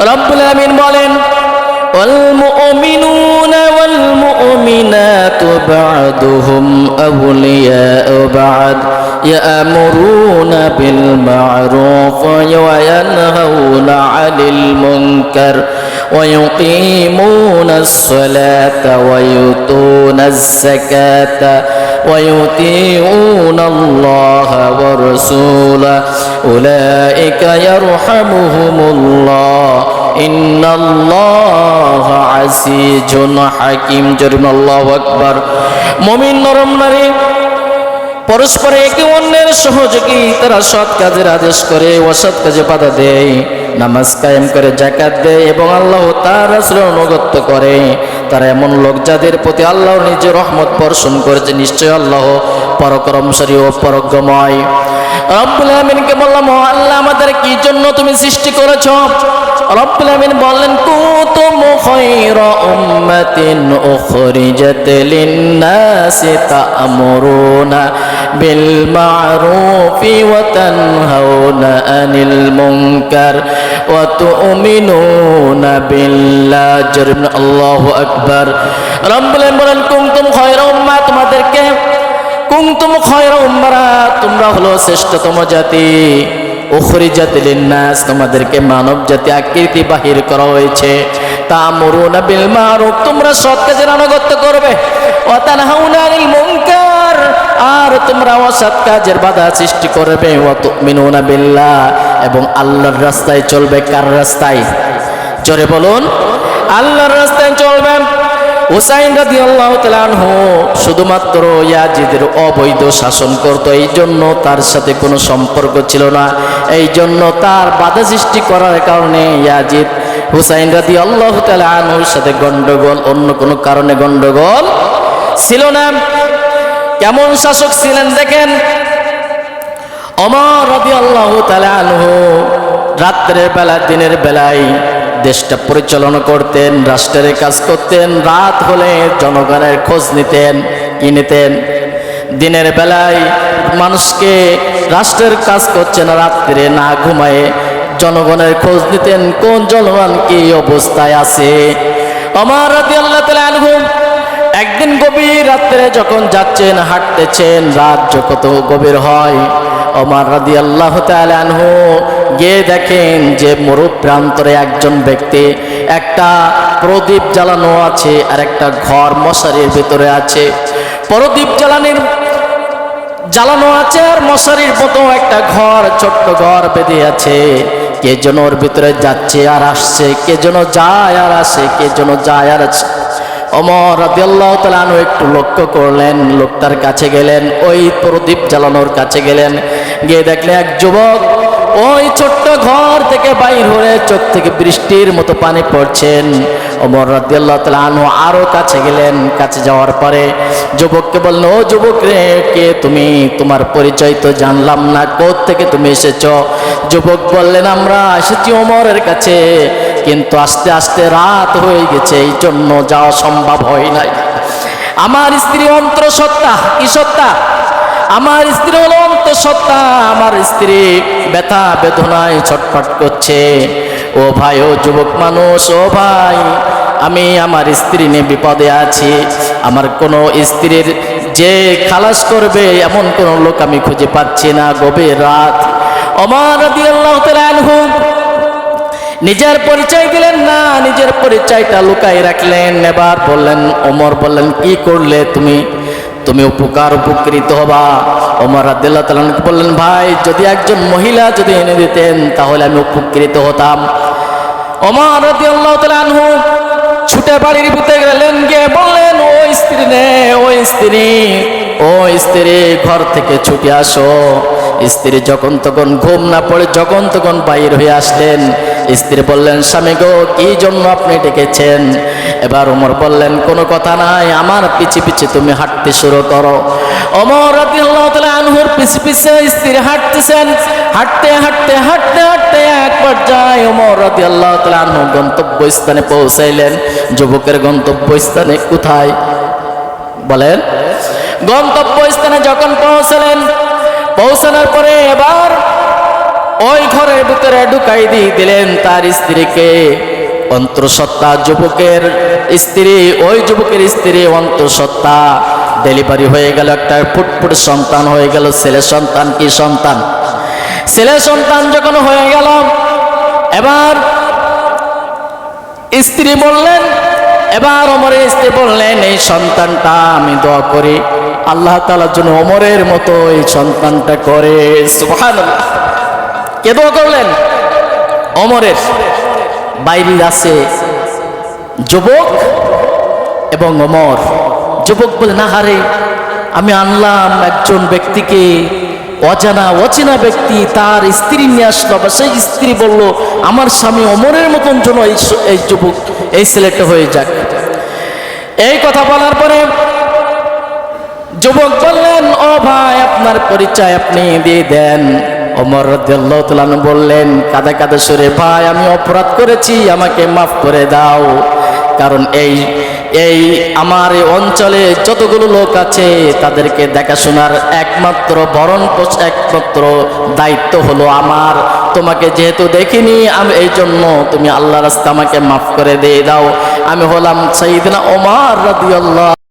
রব্বুল আমিন বলেন والمؤمنون والمؤمنات بعضهم أولياء بعض يأمرون بالمعروف وينهون عن المنكر ويقيمون الصلاة ويؤتون الزكاة ويطيعون الله ورسوله أولئك يرحمهم الله إن الله عزيز حكيم جرم الله أكبر মুমিন নরম নারী পরস্পরে একে অন্যের সহযোগী, তারা সৎ কাজের আদেশ করে, অসৎ কাজে বাধা দেয়, নামাজ কায়েম করে, যাকাত দেয় এবং আল্লাহ তার রাসূলের অনুগত্য করে। তারা এমন লোক যাদের প্রতি আল্লাহর নিজের রহমত বর্ষণ করেছে। নিশ্চয় আল্লাহ পরাক্রমশালী ও পরাজ্ঞময়। রব্বুল আমিনকে বললাম, আল্লাহ আমাদের কি জন্য তুমি সৃষ্টি করেছো? রব্বুল আমিন বললেন, কুনতুম খায়রা উম্মাতিন উখরিজাত লিন-নাসি তা'মুরুনা বিল মা'রুফি ওয়া তানহাউনা আনিল মুনকার ওয়া তু'মিনুনা বিল্লাহি। আল্লাহু আকবার। রব্বুল আমিন বলেন, কুনতুম খায়রা উম্মাহ, তোমাদেরকে কুনতুম খায়রা উম্মাহ, তোমরা হলো শ্রেষ্ঠতম জাতি। উখরিজাত লিন-নাস, তোমাদেরকে মানব জাতি আকৃতি বাহির করা হয়েছে। তা'মুরুনা বিল মা'রুফ, তোমরা সৎ কাজের আনুগত্য করবে। ওয়া তানহাউনা আনিল মুনকার, আর তোমরা অসৎ কাজের বাধা সৃষ্টি করবে। ওয়া তু'মিনুনা বিল্লাহ, এবং আল্লাহর রাস্তায় চলবে। কার রাস্তায়? জোরে বলুন। আল্লাহর রাস্তায় চলবে। হুসাইন রাদিয়াল্লাহু তাআলা আনহু শুধুমাত্র ইয়াজিদের অবৈধ শাসন করত, এই জন্য তার সাথে কোনো সম্পর্ক ছিল না। এই জন্য তার বাধা সৃষ্টি করার কারণে ইয়াজিদ হুসাইন রাদিয়াল্লাহু তাআলা আনহুর সাথে গন্ডগোল, অন্য কোনো কারণে গন্ডগোল ছিল না। কেমন শাসক ছিলেন দেখেন। ওমর রাদিয়াল্লাহু তাআলা আনহু রাত্রের বেলা, দিনের বেলায় দেশটা পরিচালনা করতেন, রাষ্ট্রের কাজ করতেন। রাত হলে জনগণের খোঁজ নিতেন। কি নিতেন? দিনের বেলায় মানুষকে, রাষ্ট্রের কাজ করছেন, রাত্রে না ঘুমায়ে জনগণের খোঁজ নিতেন, কোন জনগণ কি অবস্থায় আছে। ওমর রাদিয়াল্লাহু তাআলা আনহু একদিন গভীর রাত্রে যখন যাচ্ছেন, হাঁটতেছেন, রাত যত গভীর হয়, ওমর রাদিয়াল্লাহু তাআলা আনহু গিয়ে দেখেন যে মরু প্রান্তরে একজন ব্যক্তি, একটা প্রদীপ জ্বালানো আছে আর একটা ঘর মশারির ভিতরে আছে। প্রদীপ জ্বালানো আছে আর মশারির মতো একটা ঘর, ছোট্ট ঘর বেঁধে আছে। কে যেন ওর ভিতরে যাচ্ছে আর আসছে, কে যেন যায় আর আসে, কে যেন যায় আর আসে। ওমর রাদিয়াল্লাহু তাআলা আনহু একটু লক্ষ্য করলেন, লোকটার কাছে গেলেন, ওই প্রদীপ জ্বালানোর কাছে গেলেন। গিয়ে দেখলেন এক যুবক ওই ছোট্ট ঘর থেকে বাইর হয়ে চোখ থেকে বৃষ্টির মতো পানি পড়ছেন। ওমর রাদিয়াল্লাহু তাআলা আনহু আরো কাছে গেলেন। কাছে যাওয়ার পরে যুবককে বললেন, ও যুবক রে, কে তুমি? তোমার পরিচয় তো জানলাম না, কোথা থেকে তুমি এসেছো? যুবক বললেন, আমরা এসেছি ওমরের কাছে, কিন্তু আস্তে আস্তে রাত হয়ে গেছে, এই জন্য যাওয়া সম্ভব হয় নাই। আমার স্ত্রী অন্তঃসত্ত্বা। কি সত্তা? আমার স্ত্রী হলো অন্তঃসত্ত্বা। আমার স্ত্রী ব্যথা বেদনায় ছটফট করছে। ও ভাই, ও যুবক মানুষ, ও ভাই, আমি আমার স্ত্রী নিয়ে বিপদে আছি। আমার কোনো স্ত্রীর যে খালাস করবে এমন কোনো লোক আমি খুঁজে পাচ্ছি না। গভীর রাত। ওমর রাদিয়াল্লাহু তাআলা আনহু নিজের পরিচয় দিলেন না, নিজের পরিচয়টা লুকাই রাখলেন। এবার বললেন, ওমর বললেন, কি করলে তুমি উপকৃত হবা? ওমর রাদিয়াল্লাহু তাআলা বললেন, ভাই, যদি একজন মহিলা যদি এনে দিতেন তাহলে আমি উপকৃত হতাম। ওমর রাদিয়াল্লাহু তাআলা আনহু ছুটে বাড়ির ভিতরে গেলেন, গিয়ে বললেন, ও স্ত্রী, ঘর থেকে ছুটে আসো। স্ত্রী যখন তখন ঘুম না পড়ে যখন তখন বাইর হয়ে আসলেন। স্ত্রী বললেন, স্বামী গো, কি জন্য আপনি ডেকেছেন? এবার ওমর বললেন, কোনো কথা নাই, আমার পিছে পিছে তুমি হাঁটতে শুরু করো। ওমর রাদিয়াল্লাহু তাআলা আনহুর পিছে পিছে স্ত্রী হাঁটতেছেন। হাঁটতে হাঁটতে হাঁটতে হাঁটতে এক পর্যায়ে ওমর রাদিয়াল্লাহু তাআলা আনহু গন্তব্যস্থানে পৌঁছাইলেন। যুবকের গন্তব্যস্থানে কোথায় বলেন? গন্তব্যস্থানে যখন পৌঁছালেন, পৌঁছানোর পরে এবার ওই ঘরের ভিতরে ঢুকাই দিয়ে দিলেন তার স্ত্রীকে। অন্তঃসত্ত্বা যুবকের স্ত্রী, ওই যুবকের স্ত্রী অন্তঃসত্ত্বা, ডেলিভারি হয়ে গেল, একটা ফুটফুট সন্তান হয়ে গেল, ছেলে সন্তান। কি সন্তান? ছেলে সন্তান যখন হয়ে গেল, এবার স্ত্রী বললেন, এবার ওমরের স্ত্রী বললেন, এই সন্তানটা আমি দোয়া করি আল্লাহ তাআলার জন্য ওমরের মতো এই সন্তানটা করে। সুবহানাল্লাহ। কে দোয়া করলেন? ওমরের। বাইরে আছে যুবক এবং ওমর। যুবক বলে, না হারে, আমি আনলাম একজন ব্যক্তিকে, অচেনা ব্যক্তি, তার স্ত্রী নিয়ে আসলো, বা সেই স্ত্রী বলল আমার স্বামী ওমরের মতন যেন এই যুবক, এই ছেলেটা হয়ে যাক। এই কথা বলার পরে যুবক বললেন, ও ভাই, আপনার পরিচয় আপনি দিয়ে দেন। ওমর রাদিয়াল্লাহু তাআলা বললেন কাঁদে কাঁদে সুরে, ভাই আমি অপরাধ করেছি, আমাকে মাফ করে দাও। কারণ এই আমার এই অঞ্চলে যতগুলো লোক আছে তাদেরকে দেখাশোনার একমাত্র একমাত্র দায়িত্ব হলো আমার। তোমাকে যেহেতু দেখিনি, আমি এই জন্য তুমি আল্লাহর রাস্তায় আমাকে মাফ করে দিয়ে দাও। আমি হলাম সাইয়েদনা ওমর রাদিয়াল্লাহু